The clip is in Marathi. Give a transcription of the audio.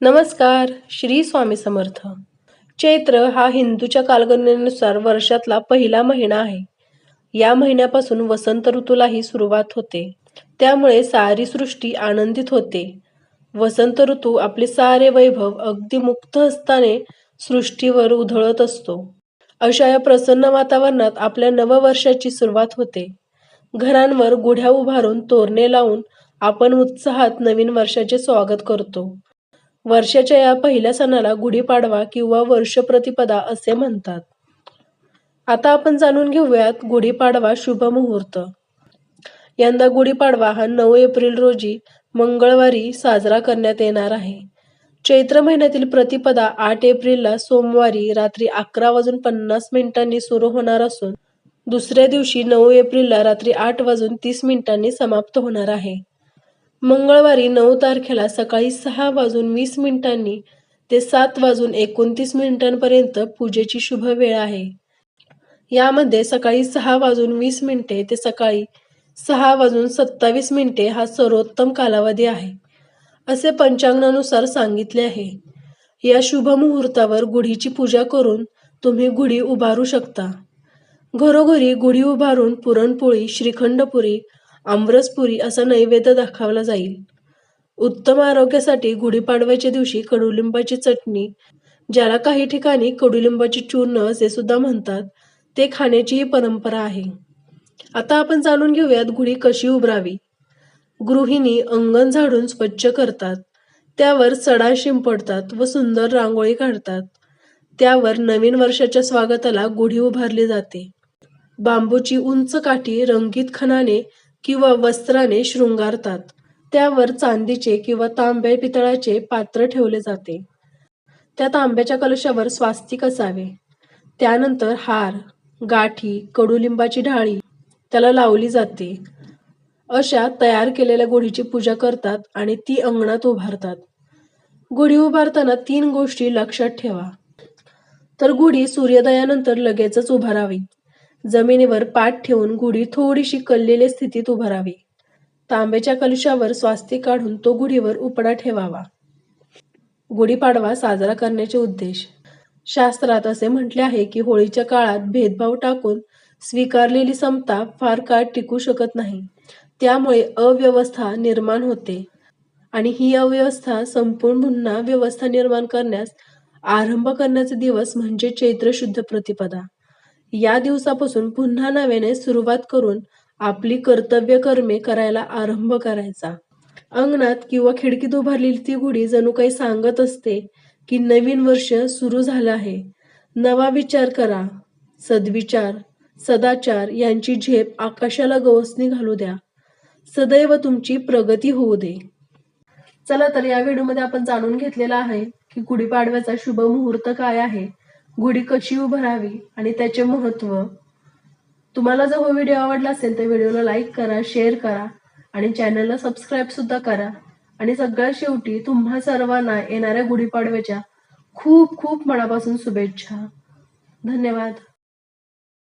नमस्कार. श्री स्वामी समर्थ. चैत्र हा हिंदूच्या कालगणनेनुसार वर्षातला पहिला महिना आहे. या महिन्यापासून वसंत ऋतूलाही सुरुवात होते. त्यामुळे सारी सृष्टी आनंदित होते. वसंत ऋतू आपले सारे वैभव अगदी मुक्त हस्ताने सृष्टीवर उधळत असतो. अशा या प्रसन्न वातावरणात आपल्या नववर्षाची सुरुवात होते. घरांवर गुढ्या उभारून तोरणे लावून आपण उत्साहात नवीन वर्षाचे स्वागत करतो. वर्षाच्या या पहिल्या सणाला गुढीपाडवा किंवा वर्षप्रतिपदा असे म्हणतात. आता आपण जाणून घेऊयात गुढीपाडवा शुभ मुहूर्त. यंदा गुढीपाडवा हा 9 एप्रिल रोजी मंगळवारी साजरा करण्यात येणार आहे. चैत्र महिन्यातील प्रतिपदा 8 एप्रिलला सोमवारी रात्री 11:50 सुरू होणार असून दुसऱ्या दिवशी 9 एप्रिलला रात्री 8:30 समाप्त होणार आहे. मंगळवारी 9 तारखेला सकाळी 6:20 ते 7:29 पूजेची शुभ वेळ आहे. यामध्ये सकाळी 6:20 ते सकाळी 6:27 हा सर्वोत्तम कालावधी आहे, असे पंचांगानुसार सांगितले आहे. या शुभ मुहूर्तावर गुढीची पूजा करून तुम्ही गुढी उभारू शकता. घरोघरी गुढी उभारून पुरणपोळी, श्रीखंडपुरी, आमरसपुरी असा नैवेद्य दाखवला जाईल. उत्तम आरोग्यासाठी गुढीपाडव्याच्या दिवशी कडुलिंबाची चटणी, ज्याला काही ठिकाणी कडुलिंबाचे चूर्ण असे सुद्धा म्हणतात, ते खाण्याचीही परंपरा आहे. आता आपण जाणून घेऊयात गुढी कशी उभारावी. गृहिणी अंगण झाडून स्वच्छ करतात. त्यावर सडा शिंपडतात व सुंदर रांगोळी काढतात. त्यावर नवीन वर्षाच्या स्वागताला गुढी उभारली जाते. बांबूची उंच काठी रंगीत खणाने किंवा वस्त्राने शृंगारतात. त्यावर चांदीचे किंवा तांब्या पितळाचे पात्र ठेवले जाते. त्या तांब्याच्या कलशावर स्वास्तिक असावे. त्यानंतर हार, गाठी, कडुलिंबाची ढाळी त्याला लावली जाते. अशा तयार केलेल्या गुढीची पूजा करतात आणि ती अंगणात उभारतात. गुढी उभारताना 3 गोष्टी लक्षात ठेवा. तर गुढी सूर्योदयानंतर लगेचच उभारावी. जमिनीवर पाठ ठेवून गुढी थोडीशी कललेल्या स्थितीत उभारावी. तांब्याच्या कलशावर स्वास्तिक काढून तो गुढीवर उपडा ठेवावा. गुढीपाडवा साजरा करण्याचे उद्देश. शास्त्रात असे म्हटले आहे की होळीच्या काळात भेदभाव टाकून स्वीकारलेली समता फार काळ टिकू शकत नाही. त्यामुळे अव्यवस्था निर्माण होते आणि ही अव्यवस्था संपूर्ण पुन्हा व्यवस्था निर्माण करण्यास आरंभ करण्याचा दिवस म्हणजे चैत्र शुद्ध प्रतिपदा. या दिवसापासून पुन्हा नव्याने सुरुवात करून आपली कर्तव्य कर्मे करायला आरंभ करायचा. अंगणात किंवा खिडकीत उभारलेली ती गुढी जणू काही सांगत असते की नवीन वर्ष सुरू झालं आहे. नवा विचार करा. सद्विचार, सदाचार यांची झेप आकाशाला गवसणी घालू द्या. सदैव तुमची प्रगती होऊ दे. चला तर या व्हिडिओमध्ये आपण जाणून घेतलेला आहे की गुढीपाडव्याचा शुभ मुहूर्त काय आहे, गुढी कशी उभारावी आणि त्याचे महत्त्व. तुम्हाला जर हा व्हिडिओ आवडला असेल तर व्हिडिओला लाईक करा, शेअर करा आणि चॅनलला सबस्क्राईब सुद्धा करा. आणि सगळ्यात शेवटी तुम्हा सर्वांना येणाऱ्या गुढीपाडव्याच्या खूप खूप मनापासून शुभेच्छा. धन्यवाद.